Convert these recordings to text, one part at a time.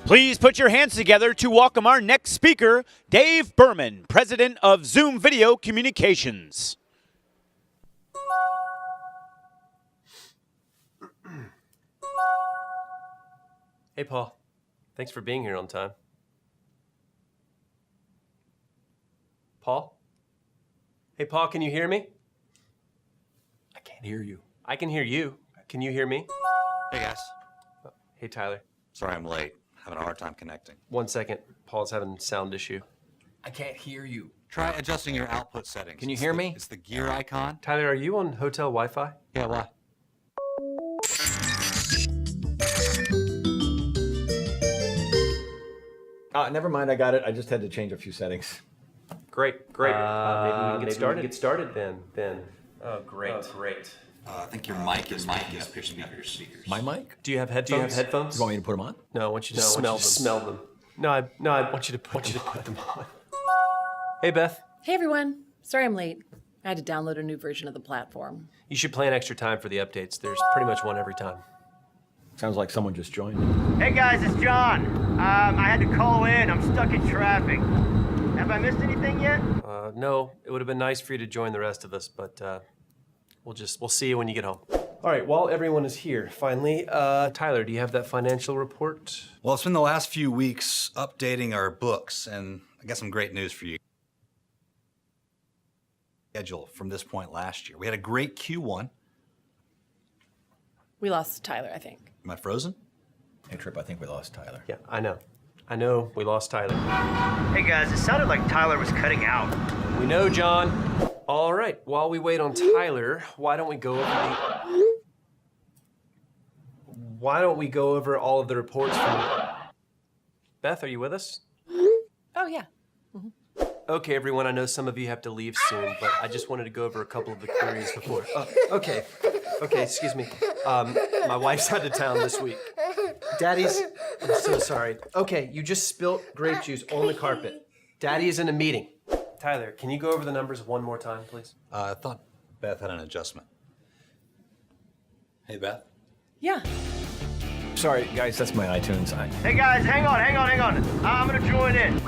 Please put your hands together to welcome our next speaker, Dave Berman, President of Zoom Video Communications. Hey, Paul. Thanks for being here on time. Paul? Hey, Paul, can you hear me? I can't hear you. I can hear you. Can you hear me? Hey, guys. Hey, Tyler. Sorry I'm late. Having a hard time connecting. 1 second. Paul's having a sound issue. I can't hear you. Try adjusting your output settings. Can you hear me? It's the gear icon. Tyler, are you on hotel Wi-Fi? Yeah, why? Never mind, I got it. I just had to change a few settings. Great. Maybe we can get started then. Oh, great. I think your mic is picking up your speakers. My mic? Do you have headphones? You want me to put them on? No, I want you to smell them. No, I want you to put them on. Hey, Beth. Hey everyone, sorry I'm late. I had to download a new version of the platform. You should plan extra time for the updates. There's pretty much one every time. Sounds like someone just joined. Hey guys, it's John. I had to call in. I'm stuck in traffic. Have I missed anything yet? No, it would have been nice for you to join the rest of us, but we'll see you when you get home. All right, while everyone is here, finally, Tyler, do you have that financial report? Well, it's been the last few weeks updating our books, and I got some great news for you. Schedule from this point last year. We had a great Q1. We lost Tyler, I think. Am I frozen? Hey, Trip, I think we lost Tyler. Yeah, I know, we lost Tyler. Hey guys, it sounded like Tyler was cutting out. We know, John. All right, while we wait on Tyler, why don't we go over all of the reports from... Beth, are you with us? Oh yeah. Okay, everyone, I know some of you have to leave soon, but I just wanted to go over a couple of the queries before. Okay, excuse me. My wife's out of town this week. I'm so sorry. Okay, you just spilt grape juice on the carpet. Daddy is in a meeting. Tyler, can you go over the numbers one more time, please? I thought Beth had an adjustment. Hey, Beth. Yeah. Sorry, guys, that's my iTunes. Hey guys, hang on. I'm gonna join in.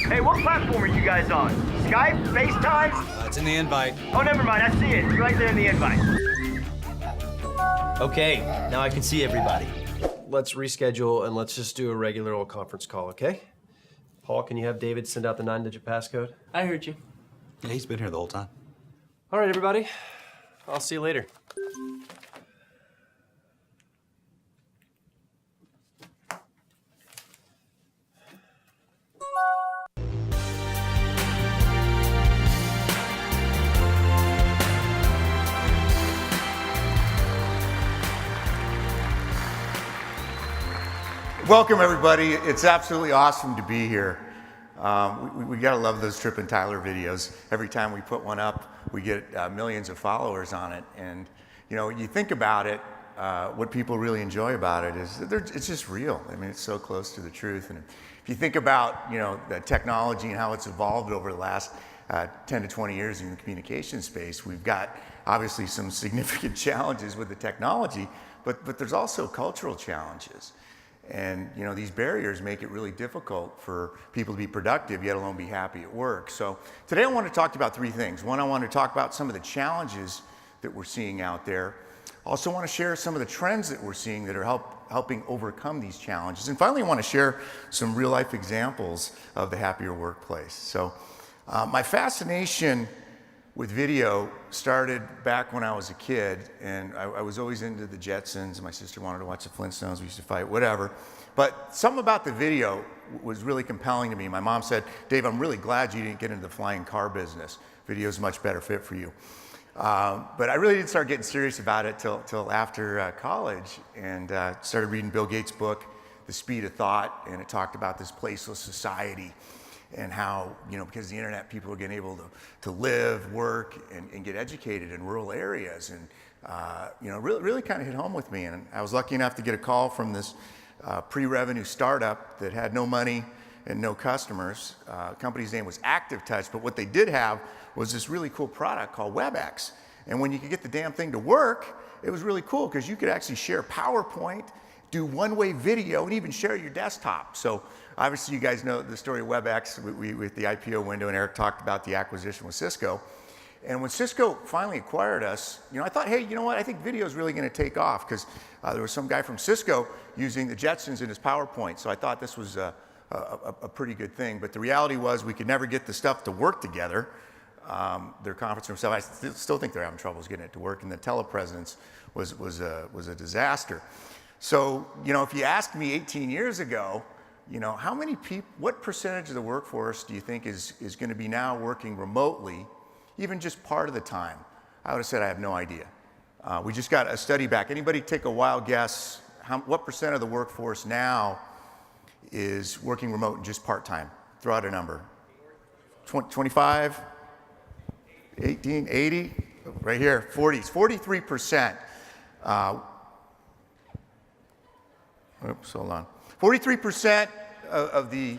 Hey, what platform are you guys on? Skype? FaceTime? It's in the invite. Oh, never mind. I see it. It's right there in the invite. Okay, now I can see everybody. Let's reschedule and let's just do a regular old conference call, okay? Paul, can you have David send out the 9-digit passcode? I heard you. Yeah, he's been here the whole time. All right, everybody. I'll see you later. Welcome, everybody. It's absolutely awesome to be here. We gotta love those Trip and Tyler videos. Every time we put one up, we get millions of followers on it. And you know, you think about it, what people really enjoy about it is that it's just real. I mean, it's so close to the truth. And if you think about, the technology and how it's evolved over the last 10 to 20 years in the communication space, we've got obviously some significant challenges with the technology, but there's also cultural challenges. And these barriers make it really difficult for people to be productive, yet alone be happy at work. So today I want to talk about three things. One, I want to talk about some of the challenges that we're seeing out there. Also want to share some of the trends that we're seeing that are helping overcome these challenges. And finally, I want to share some real life examples of the happier workplace. So my fascination with video started back when I was a kid, and I was always into the Jetsons. My sister wanted to watch the Flintstones. We used to fight, whatever. But something about the video was really compelling to me. My mom said, "Dave, I'm really glad you didn't get into the flying car business. Video is a much better fit for you." But I really didn't start getting serious about it till after college, and started reading Bill Gates' book, The Speed of Thought, and it talked about this placeless society. And how, because of the internet, people are getting able to live, work, and get educated in rural areas. And, really kind of hit home with me. And I was lucky enough to get a call from this pre-revenue startup that had no money and no customers. The company's name was ActiveTouch, but what they did have was this really cool product called WebEx. And when you could get the damn thing to work, it was really cool because you could actually share PowerPoint do one-way video, and even share your desktop. So obviously you guys know the story of WebEx with the IPO window, and Eric talked about the acquisition with Cisco. And when Cisco finally acquired us, I thought, hey, you know what? I think video is really going to take off, because there was some guy from Cisco using the Jetsons in his PowerPoint. So I thought this was a pretty good thing. But the reality was we could never get the stuff to work together. Their conference room stuff, I still think they're having troubles getting it to work. And the telepresence was a disaster. So, if you asked me 18 years ago, how many people, what percentage of the workforce do you think is going to be now working remotely, even just part of the time? I would have said I have no idea. We just got a study back. Anybody take a wild guess? What percent of the workforce now is working remote and just part-time? Throw out a number. 25, 18, 80, right here, 40s, 43%. Oops, hold on. 43% of the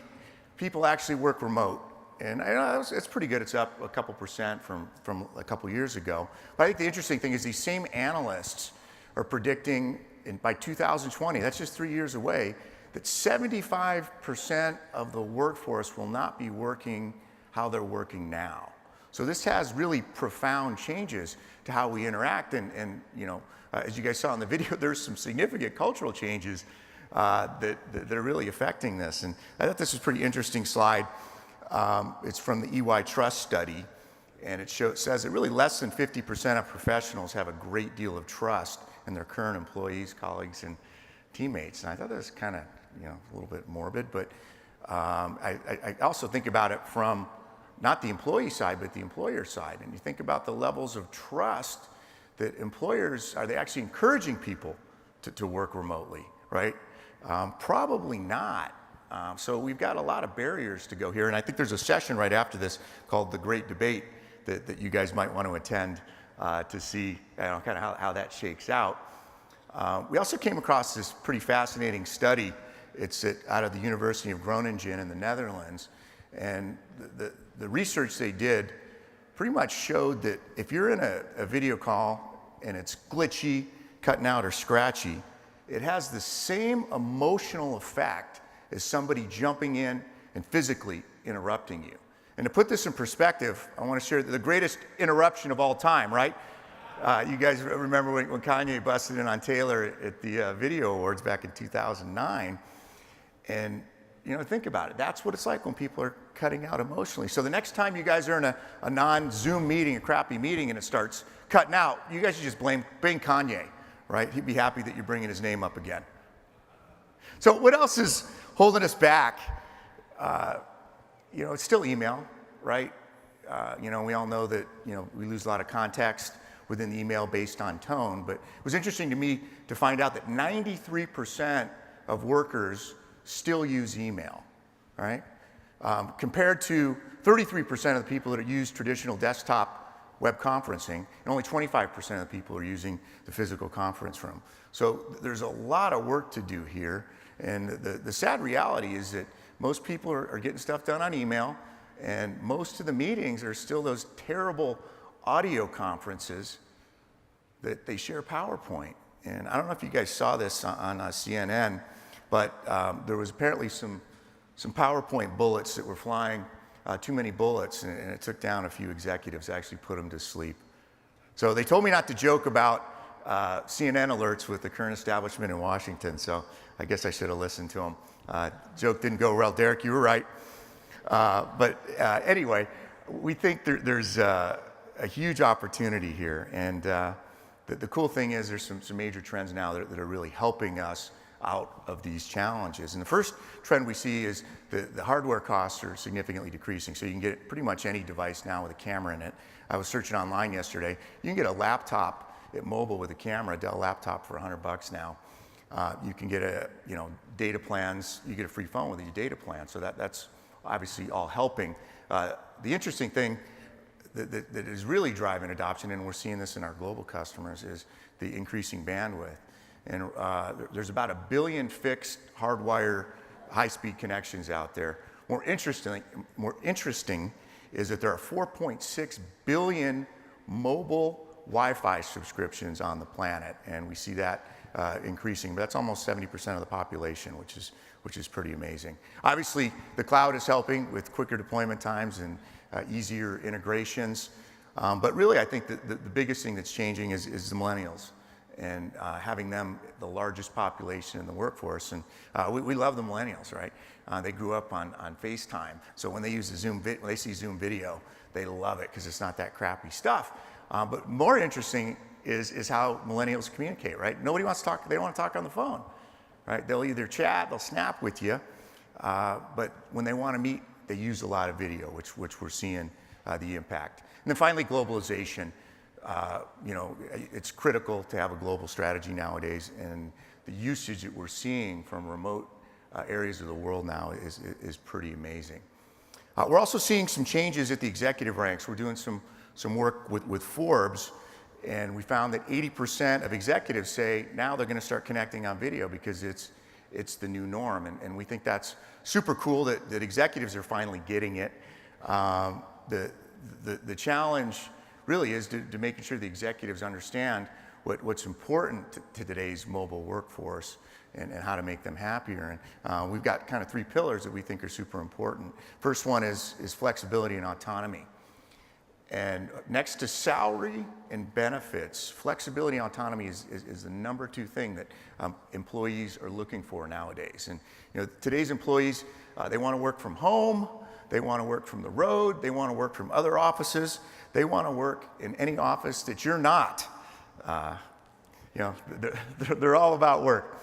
people actually work remote. And I know it's pretty good. It's up a couple percent from a couple years ago. But I think the interesting thing is these same analysts are predicting by 2020, that's just 3 years away, that 75% of the workforce will not be working how they're working now. So this has really profound changes to how we interact. And as you guys saw in the video, there's some significant cultural changes that are really affecting this. And I thought this was a pretty interesting slide. It's from the EY Trust study, and it says that really less than 50% of professionals have a great deal of trust in their current employees, colleagues, and teammates. And I thought that was kind of a little bit morbid, but I also think about it from not the employee side, but the employer side. And you think about the levels of trust that employers, are they actually encouraging people to work remotely, right? Probably not. So we've got a lot of barriers to go here, and I think there's a session right after this called The Great Debate that you guys might want to attend to see kind of how that shakes out. We also came across this pretty fascinating study. It's out of the University of Groningen in the Netherlands, and the research they did pretty much showed that if you're in a video call and it's glitchy, cutting out, or scratchy, it has the same emotional effect as somebody jumping in and physically interrupting you. And to put this in perspective, I want to share the greatest interruption of all time, right? You guys remember when Kanye busted in on Taylor at the Video Awards back in 2009. And think about it. That's what it's like when people are cutting out emotionally. So the next time you guys are in a non-Zoom meeting, a crappy meeting, and it starts cutting out, you guys should just blame Kanye, right? He'd be happy that you're bringing his name up again. So what else is holding us back? It's still email, right? We all know that, we lose a lot of context within the email based on tone, but it was interesting to me to find out that 93% of workers still use email, right? Compared to 33% of the people that use traditional desktop web conferencing, and only 25% of the people are using the physical conference room. So there's a lot of work to do here, and the sad reality is that most people are getting stuff done on email, and most of the meetings are still those terrible audio conferences that they share PowerPoint. And I don't know if you guys saw this on CNN, but there was apparently some PowerPoint bullets that were flying, too many bullets, and it took down a few executives, actually put them to sleep. So they told me not to joke about CNN alerts with the current establishment in Washington, so I guess I should have listened to them. Joke didn't go well, Derek, you were right. But anyway, we think there's a huge opportunity here, and the cool thing is there's some major trends now that are really helping us out of these challenges. And the first trend we see is the hardware costs are significantly decreasing. So you can get pretty much any device now with a camera in it. I was searching online yesterday. You can get a laptop at mobile with a camera, a Dell laptop for $100 now. You can get data plans. You get a free phone with your data plan. So that's obviously all helping. The interesting thing that is really driving adoption, and we're seeing this in our global customers, is the increasing bandwidth. And there's about 1 billion fixed hardwire high-speed connections out there. More interesting is that there are 4.6 billion mobile Wi-Fi subscriptions on the planet, and we see that increasing. But that's almost 70% of the population, which is pretty amazing. Obviously, the cloud is helping with quicker deployment times and easier integrations. But really, I think that the biggest thing that's changing is the millennials, and having them the largest population in the workforce. And we love the millennials, right? They grew up on FaceTime, so when they use when they see Zoom video, they love it because it's not that crappy stuff. But more interesting is how millennials communicate, right? Nobody wants to talk, they don't want to talk on the phone, right? They'll either chat, they'll snap with you, but when they want to meet, they use a lot of video, which we're seeing the impact. And then finally, globalization. You know, it's critical to have a global strategy nowadays, and the usage that we're seeing from remote areas of the world now is pretty amazing. We're also seeing some changes at the executive ranks. We're doing some work with Forbes, and we found that 80% of executives say now they're going to start connecting on video because it's the new norm, and we think that's super cool that executives are finally getting it. The challenge really is to making sure the executives understand what's important to today's mobile workforce and how to make them happier. And we've got kind of 3 pillars that we think are super important. First one is flexibility and autonomy. And next to salary and benefits, flexibility and autonomy is the number 2 thing that employees are looking for nowadays. And you know, today's employees, they want to work from home, they want to work from the road, they want to work from other offices, they want to work in any office that you're not. You know, they're all about work.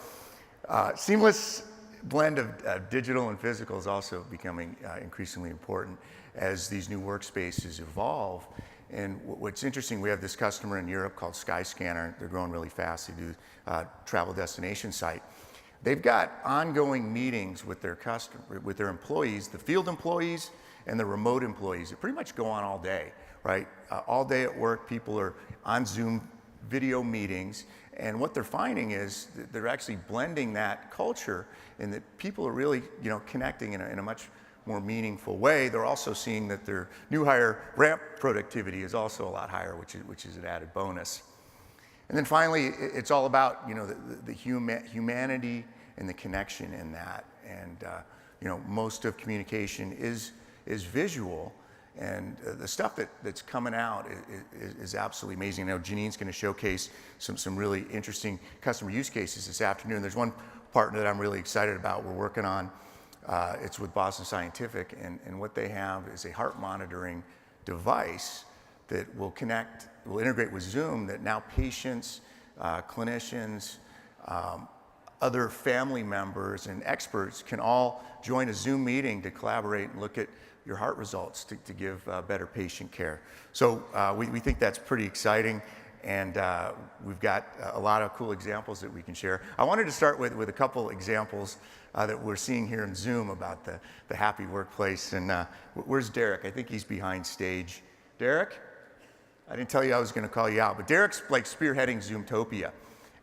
Seamless blend of digital and physical is also becoming increasingly important as these new workspaces evolve. And what's interesting, we have this customer in Europe called Skyscanner. They're growing really fast. They do travel destination site. They've got ongoing meetings with their employees, the field employees and the remote employees. They pretty much go on all day, right? All day at work, people are on Zoom video meetings, and what they're finding is that they're actually blending that culture, and that people are really, you know, connecting in a much more meaningful way. They're also seeing that their new hire ramp productivity is also a lot higher, which is an added bonus. And then finally, it's all about, you know, the humanity and the connection in that. And you know, most of communication is visual, and the stuff that's coming out is absolutely amazing. I know Janine's going to showcase some really interesting customer use cases this afternoon. There's one partner that I'm really excited about. We're working on. It's with Boston Scientific, and what they have is a heart monitoring device that will integrate with Zoom, that now patients, clinicians, other family members and experts can all join a Zoom meeting to collaborate and look at your heart results to give better patient care. So we think that's pretty exciting, and we've got a lot of cool examples that we can share. I wanted to start with a couple examples that we're seeing here in Zoom about the happy workplace. And where's Derek? I think he's behind stage. Derek? I didn't tell you I was going to call you out, but Derek's like spearheading Zoomtopia.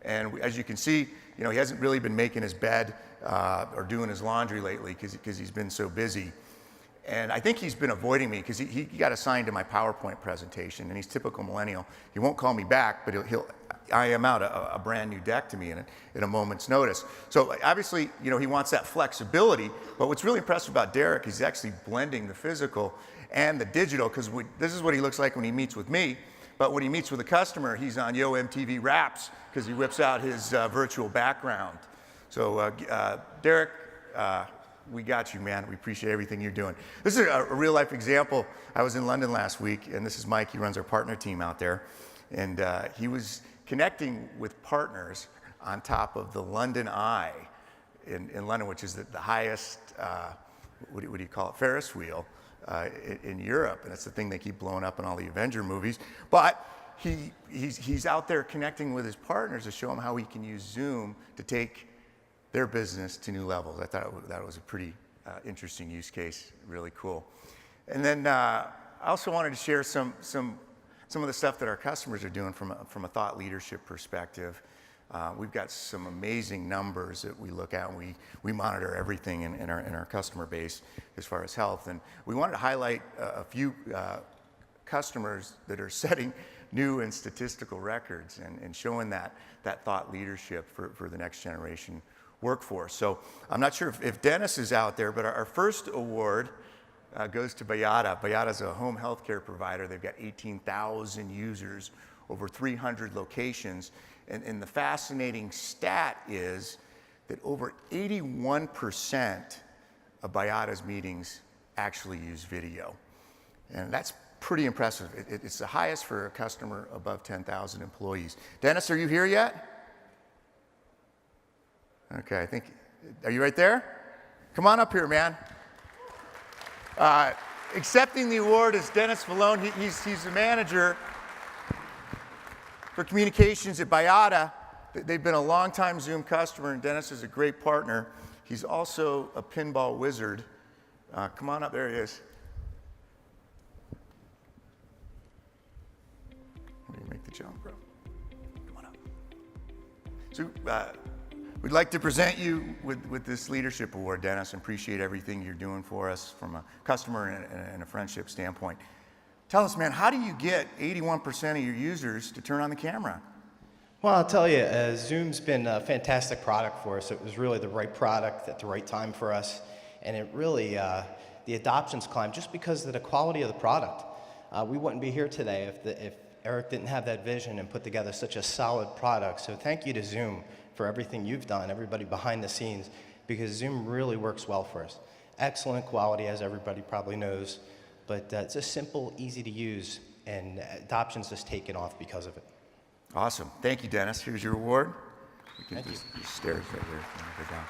And as you can see, you know, he hasn't really been making his bed or doing his laundry lately because he's been so busy. And I think he's been avoiding me because he got assigned to my PowerPoint presentation, and he's typical millennial. He won't call me back, but he'll IM out a brand new deck to me in a moment's notice. So obviously, you know, he wants that flexibility, but what's really impressive about Derek is he's actually blending the physical and the digital, because this is what he looks like when he meets with me, but when he meets with a customer, he's on Yo MTV Raps because he whips out his virtual background. So Derek, we got you, man. We appreciate everything you're doing. This is a real life example. I was in London last week, and this is Mike. He runs our partner team out there. And he was connecting with partners on top of the London Eye in London, which is the highest, what do you call it, Ferris wheel in Europe. And it's the thing they keep blowing up in all the Avenger movies. But he's out there connecting with his partners to show them how he can use Zoom to take their business to new levels. I thought that was a pretty interesting use case, really cool. And then I also wanted to share some of the stuff that our customers are doing from a thought leadership perspective. We've got some amazing numbers that we look at, and we monitor everything in our customer base as far as health. And we wanted to highlight a few customers that are setting new and statistical records and showing that thought leadership for the next generation workforce. So I'm not sure if Dennis is out there, but our first award goes to Bayada. Bayada is a home healthcare provider. They've got 18,000 users, over 300 locations. And the fascinating stat is that over 81% of Bayada's meetings actually use video. And that's pretty impressive. It's the highest for a customer above 10,000 employees. Dennis, are you here yet? Okay, I think, are you right there? Come on up here, man. Accepting the award is Dennis Malone. He's the manager for communications at Bayada. They've been a longtime Zoom customer, and Dennis is a great partner. He's also a pinball wizard. Come on up, there he is. How do you make the jump, bro? Come on up. So, we'd like to present you with this leadership award, Dennis, and appreciate everything you're doing for us from a customer and a friendship standpoint. Tell us, man, how do you get 81% of your users to turn on the camera? Well, I'll tell you, Zoom's been a fantastic product for us. It was really the right product at the right time for us, and it really, the adoption's climbed just because of the quality of the product. We wouldn't be here today if Eric didn't have that vision and put together such a solid product. So thank you to Zoom for everything you've done, everybody behind the scenes, because Zoom really works well for us. Excellent quality, as everybody probably knows, but it's just simple, easy to use, and adoption's just taken off because of it. Awesome. Thank you, Dennis. Here's your award. Thank you. These stairs right here. Go down.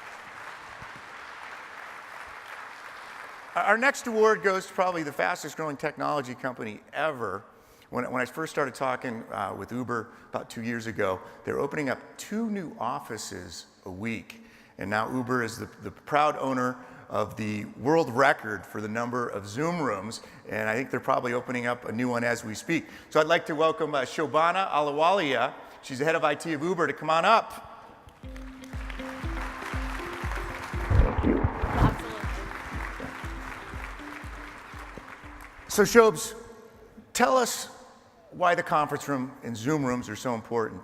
Our next award goes to probably the fastest growing technology company ever. When I first started talking with Uber about 2 years ago, they were opening up 2 new offices a week. And now Uber is the proud owner of the world record for the number of Zoom rooms. And I think they're probably opening up a new one as we speak. So I'd like to welcome Shobana Alawalia. She's the head of IT of Uber, to come on up. So Shobs, tell us why the conference room and Zoom rooms are so important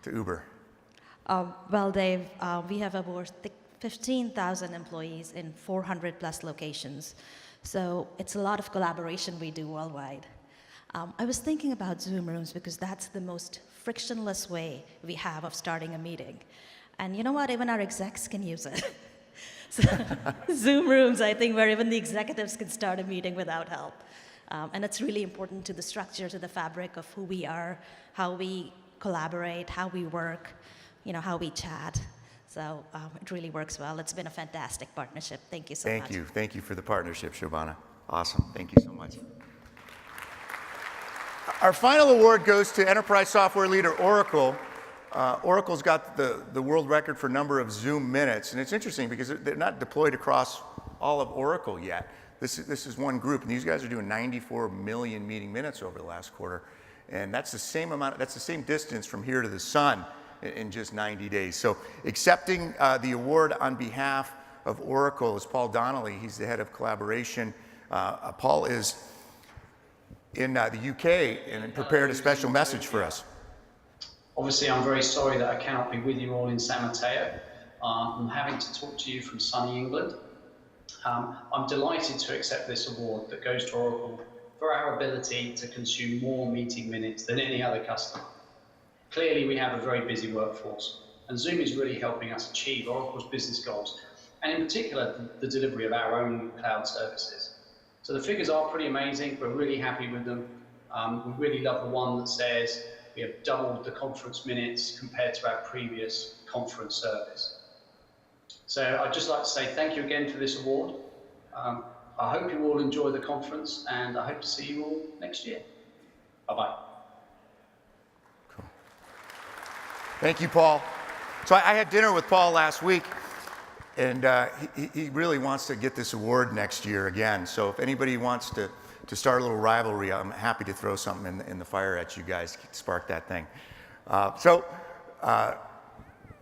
to Uber. Well, Dave, we have over 15,000 employees in 400 plus locations. So it's a lot of collaboration we do worldwide. I was thinking about Zoom rooms because that's the most frictionless way we have of starting a meeting. And you know what? Even our execs can use it. So Zoom rooms, I think, where even the executives can start a meeting without help. And it's really important to the structure, to the fabric of who we are, how we collaborate, how we work, how we chat. So it really works well. It's been a fantastic partnership. Thank you so much. Thank you. Thank you for the partnership, Shobana. Awesome. Thank you so much. Our final award goes to enterprise software leader Oracle. Oracle's got the world record for number of Zoom minutes. And it's interesting because they're not deployed across all of Oracle yet. This is one group, and these guys are doing 94 million meeting minutes over the last quarter. And that's the same amount, that's the same distance from here to the sun in just 90 days. So accepting the award on behalf of Oracle is Paul Donnelly. He's the head of collaboration. Paul is in the UK and prepared a special message for us. Obviously, I'm very sorry that I cannot be with you all in San Mateo. I'm having to talk to you from sunny England. I'm delighted to accept this award that goes to Oracle for our ability to consume more meeting minutes than any other customer. Clearly, we have a very busy workforce, and Zoom is really helping us achieve Oracle's business goals, and in particular, the delivery of our own cloud services. So the figures are pretty amazing. We're really happy with them. We really love the one that says we have doubled the conference minutes compared to our previous conference service. So I'd just like to say thank you again for this award. I hope you all enjoy the conference, and I hope to see you all next year. Bye-bye. Cool. Thank you, Paul. So I had dinner with Paul last week, and he really wants to get this award next year again. So if anybody wants to start a little rivalry, I'm happy to throw something in the fire at you guys to spark that thing.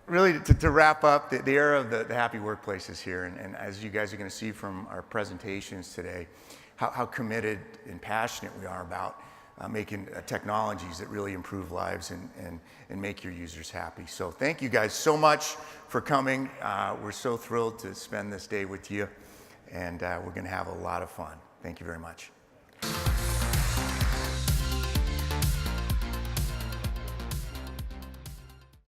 Really, to wrap up, the era of the happy workplace is here, and as you guys are going to see from our presentations today, how committed and passionate we are about making technologies that really improve lives and make your users happy. So thank you guys so much for coming. We're so thrilled to spend this day with you, and we're going to have a lot of fun. Thank you very much.